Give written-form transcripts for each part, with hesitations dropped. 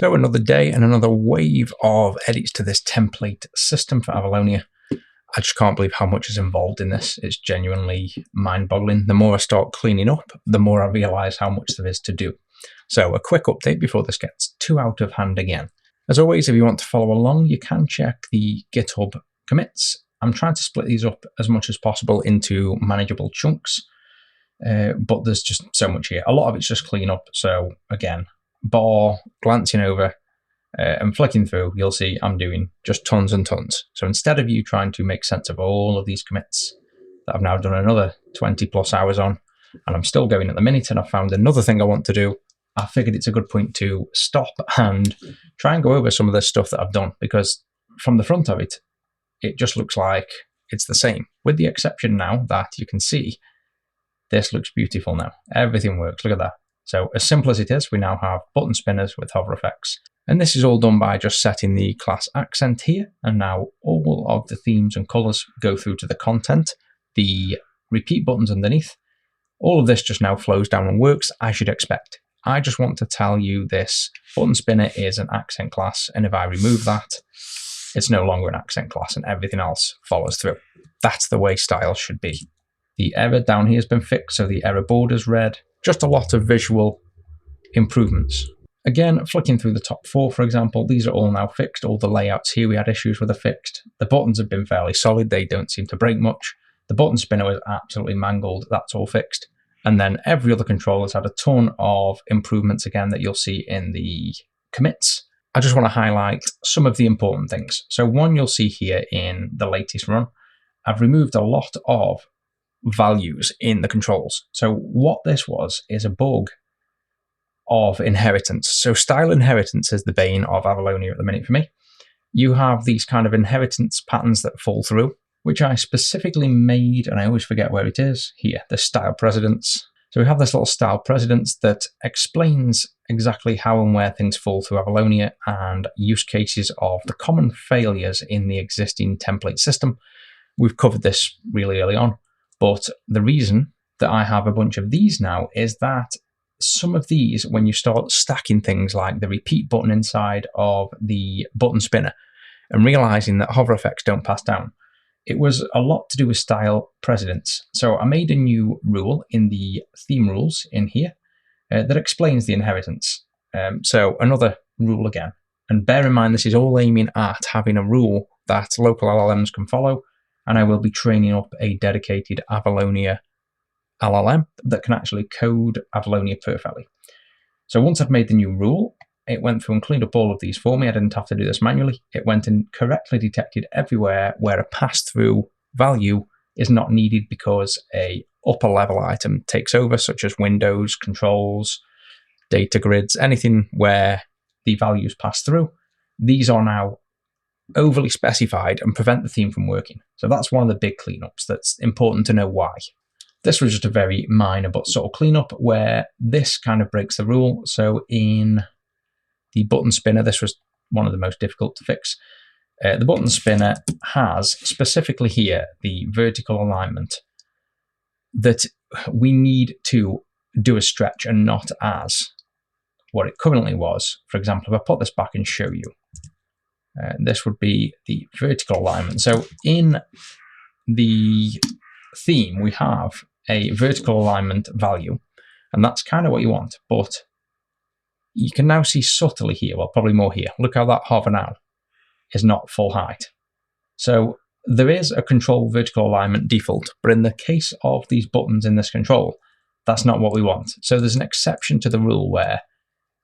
So another day and another wave of edits to this template system for Avalonia. I just can't believe how much is involved in this. It's genuinely mind-boggling. The more I start cleaning up, the more I realise how much there is to do. So a quick update before this gets too out of hand again. As always, if you want to follow along, you can check the GitHub commits. I'm trying to split these up as much as possible into manageable chunks, but there's just so much here. A lot of it's just clean up. So again, glancing over and flicking through, you'll see I'm doing just tons and tons. So instead of you trying to make sense of all of these commits that I've now done another 20 plus hours on, and I'm still going at the minute, and I've found another thing I want to do, I figured it's a good point to stop and try and go over some of the stuff that I've done, because from the front of it, it just looks like it's the same, with the exception now that you can see this looks beautiful now. Everything works. Look at that. So as simple as it is, we now have button spinners with hover effects. And this is all done by just setting the class accent here. And now all of the themes and colors go through to the content, the repeat buttons underneath. All of this just now flows down and works as you'd expect. I just want to tell you this button spinner is an accent class. And if I remove that, it's no longer an accent class and everything else follows through. That's the way style should be. The error down here has been fixed, so the error border's red. Just a lot of visual improvements. Again, flicking through the top four, for example, these are all now fixed. All the layouts here we had issues with are fixed. The buttons have been fairly solid. They don't seem to break much. The button spinner was absolutely mangled. That's all fixed. And then every other controller's had a ton of improvements again that you'll see in the commits. I just want to highlight some of the important things. So one you'll see here in the latest run, I've removed a lot of values in the controls. So what this was is a bug of inheritance. So style inheritance is the bane of Avalonia at the minute for me. You have these kind of inheritance patterns that fall through, which I specifically made, and I always forget where it is, here, the style precedence. So we have this little style precedence that explains exactly how and where things fall through Avalonia and use cases of the common failures in the existing template system. We've covered this really early on. But the reason that I have a bunch of these now is that some of these, when you start stacking things like the repeat button inside of the button spinner and realizing that hover effects don't pass down, it was a lot to do with style precedence. So I made a new rule in the theme rules in here that explains the inheritance. So another rule again. And bear in mind, this is all aiming at having a rule that local LLMs can follow. And I will be training up a dedicated Avalonia LLM that can actually code Avalonia perfectly. So once I've made the new rule, it went through and cleaned up all of these for me. I didn't have to do this manually. It went and correctly detected everywhere where a pass-through value is not needed because a upper level item takes over, such as windows, controls, data grids, anything where the values pass through. These are now overly specified and prevent the theme from working. So that's one of the big cleanups that's important to know why. This was just a very minor but subtle cleanup where this kind of breaks the rule. So in the button spinner, this was one of the most difficult to fix. The button spinner has specifically here the vertical alignment that we need to do a stretch and not as what it currently was. For example, if I put this back and show you, this would be the vertical alignment. So in the theme, we have a vertical alignment value, and that's kind of what you want. But you can now see subtly here, well, probably more here. Look how that hover now is not full height. So there is a control vertical alignment default, but in the case of these buttons in this control, that's not what we want. So there's an exception to the rule where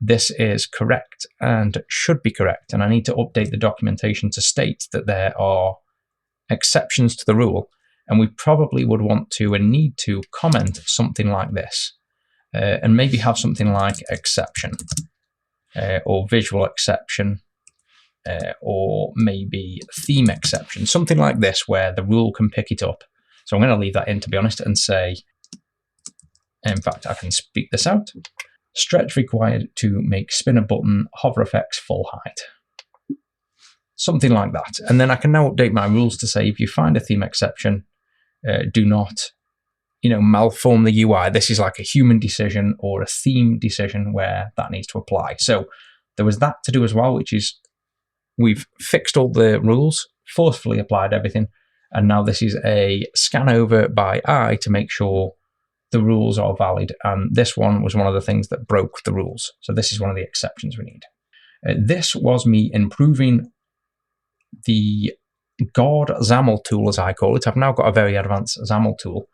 this is correct and should be correct, and I need to update the documentation to state that there are exceptions to the rule, and we probably would want to and need to comment something like this, and maybe have something like exception, or visual exception, or maybe theme exception, something like this where the rule can pick it up. So I'm going to leave that in, to be honest, and say, in fact, I can speak this out. Stretch required to make spinner button hover effects full height. Something like that. And then I can now update my rules to say if you find a theme exception, do not malform the UI. This is like a human decision or a theme decision where that needs to apply. So There was that to do as well, which is we've fixed all the rules, forcefully applied everything, and now this is a scan over by eye to make sure the rules are valid. And this one was one of the things that broke the rules. So this is one of the exceptions we need. This was me improving the God XAML tool, as I call it. I've now got a very advanced XAML tool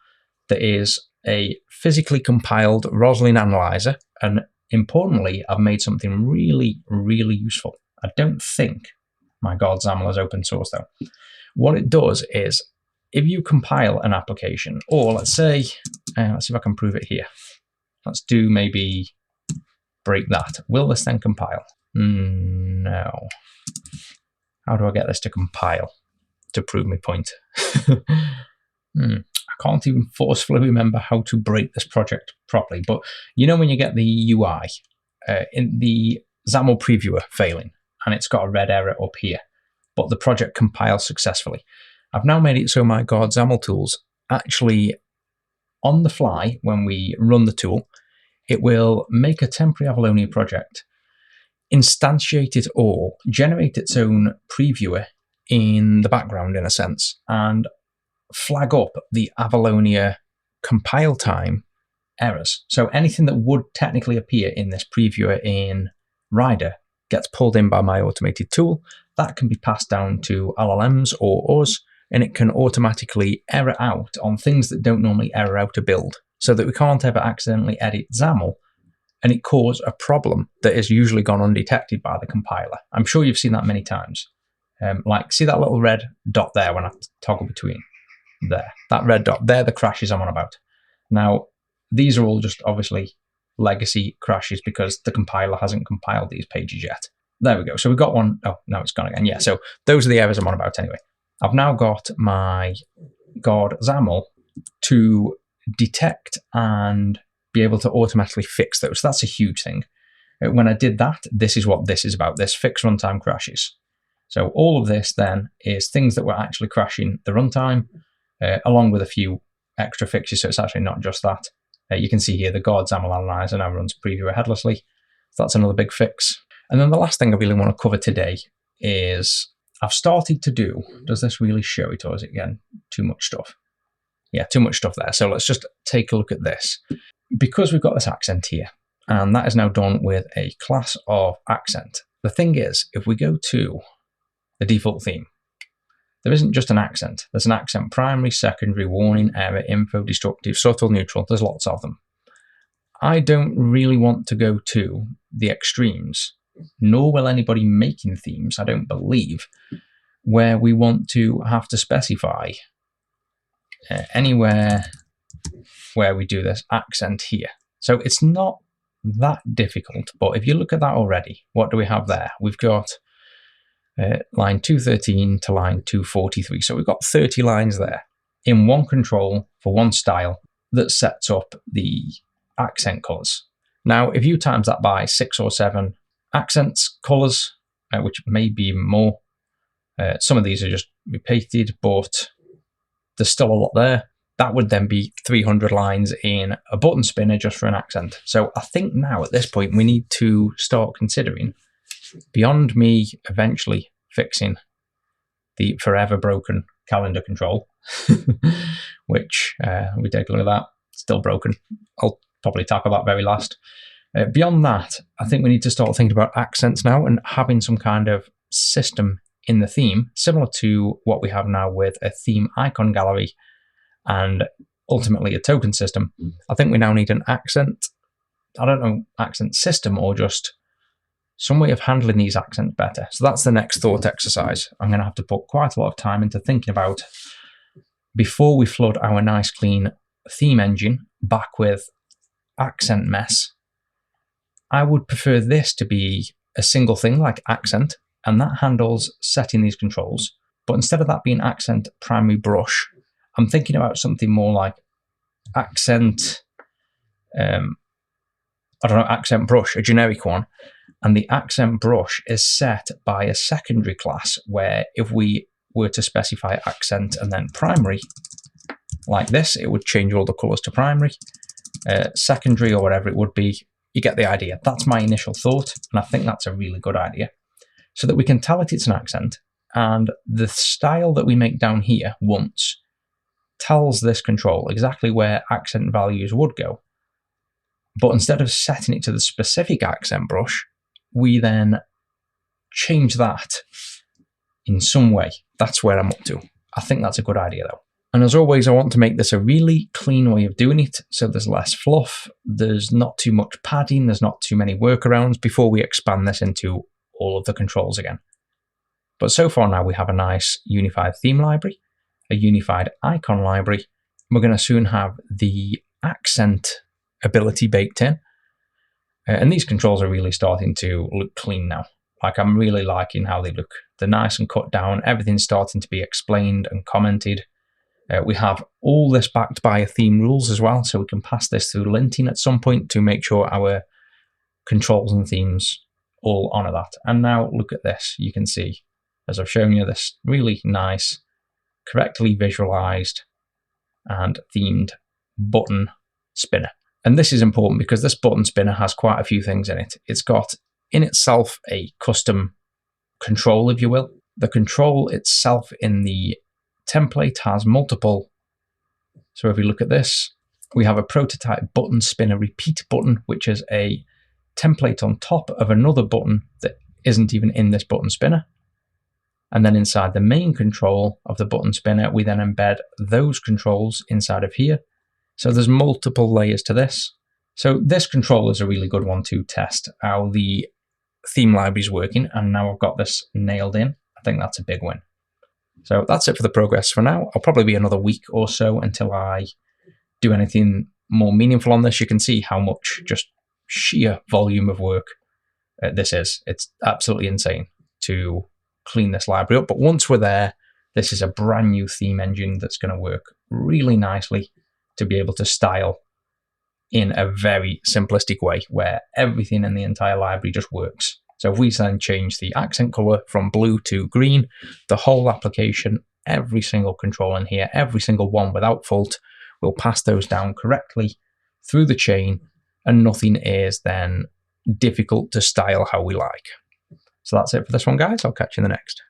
that is a physically compiled Rosalyn Analyzer. And importantly, I've made something really, really useful. I don't think my God XAML is open source though. What it does is, if you compile an application, or let's say, let's see if I can prove it here. Let's do maybe break that. Will this then compile? No. How do I get this to compile to prove my point? I can't even forcefully remember how to break this project properly. But you know when you get the UI in the XAML previewer failing, and it's got a red error up here, but the project compiles successfully. I've now made it so my God XAML tools actually, on the fly, when we run the tool, it will make a temporary Avalonia project, instantiate it all, generate its own previewer in the background in a sense, and flag up the Avalonia compile time errors. So anything that would technically appear in this previewer in Rider gets pulled in by my automated tool. That can be passed down to LLMs or us, and it can automatically error out on things that don't normally error out a build, so that we can't ever accidentally edit XAML and it cause a problem that is usually gone undetected by the compiler. I'm sure you've seen that many times. Like, see that little red dot there when I toggle between there? That red dot, they're the crashes I'm on about. Now, these are all just obviously legacy crashes because the compiler hasn't compiled these pages yet. There we go. So we've got one. Oh, now it's gone again. Yeah, so those are the errors I'm on about anyway. I've now got my God XAML to detect and be able to automatically fix those. That's a huge thing. When I did that, this is what this is about, this fix runtime crashes. So all of this then is things that were actually crashing the runtime, along with a few extra fixes, so it's actually not just that. You can see here the God XAML Analyzer now runs previewer headlessly. So that's another big fix. And then the last thing I really want to cover today is I've started to do, does this really show it, or is it again too much stuff? Yeah, too much stuff there. So let's just take a look at this. Because we've got this accent here, and that is now done with a class of accent. The thing is, if we go to the default theme, there isn't just an accent. There's an accent primary, secondary, warning, error, info, destructive, subtle, neutral. There's lots of them. I don't really want to go to the extremes, nor will anybody making themes, I don't believe, where we want to have to specify anywhere where we do this accent here. So it's not that difficult, but if you look at that already, what do we have there? We've got line 213 to line 243. So we've got 30 lines there in one control for one style that sets up the accent colors. Now, if you times that by 6 or 7 accents colors, which may be more, some of these are just repeated, but there's still a lot there. That would then be 300 lines in a button spinner just for an accent. So I think now at this point we need to start considering, beyond me eventually fixing the forever broken calendar control, which we take a look at that, still broken. I'll probably tackle that very last. Beyond that, I think we need to start thinking about accents now and having some kind of system in the theme, similar to what we have now with a theme icon gallery and ultimately a token system. I think we now need an accent, I don't know, accent system, or just some way of handling these accents better. So that's the next thought exercise I'm going to have to put quite a lot of time into thinking about before we flood our nice clean theme engine back with accent mess. I would prefer this to be a single thing like accent, and that handles setting these controls. But instead of that being accent primary brush, I'm thinking about something more like accent, accent brush, a generic one. And the accent brush is set by a secondary class where if we were to specify accent and then primary, like this, it would change all the colors to primary. Secondary, or whatever it would be, you get the idea. That's my initial thought, and I think that's a really good idea. So that we can tell it it's an accent, and the style that we make down here once tells this control exactly where accent values would go. But instead of setting it to the specific accent brush, we then change that in some way. That's where I'm up to. I think that's a good idea though. And as always, I want to make this a really clean way of doing it, so there's less fluff, there's not too much padding, there's not too many workarounds before we expand this into all of the controls again. But so far now we have a nice unified theme library, a unified icon library. We're going to soon have the accent ability baked in. And these controls are really starting to look clean now. Like, I'm really liking how they look. They're nice and cut down. Everything's starting to be explained and commented. We have all this backed by theme rules as well, so we can pass this through linting at some point to make sure our controls and themes all honor that. And now look at this. You can see, as I've shown you, this really nice, correctly visualized and themed button spinner. And this is important because this button spinner has quite a few things in it. It's got in itself a custom control, if you will. The control itself in the template has multiple. So if we look at this, we have a prototype button spinner repeat button, which is a template on top of another button that isn't even in this button spinner. And then inside the main control of the button spinner, we then embed those controls inside of here. So there's multiple layers to this. So this control is a really good one to test how the theme library is working. And now I've got this nailed in. I think that's a big win. So that's it for the progress for now. I'll probably be another week or so until I do anything more meaningful on this. You can see how much just sheer volume of work this is. It's absolutely insane to clean this library up. But once we're there, this is a brand new theme engine that's going to work really nicely to be able to style in a very simplistic way where everything in the entire library just works. So if we then change the accent color from blue to green, the whole application, every single control in here, every single one without fault, will pass those down correctly through the chain, and nothing is then difficult to style how we like. So that's it for this one, guys. I'll catch you in the next.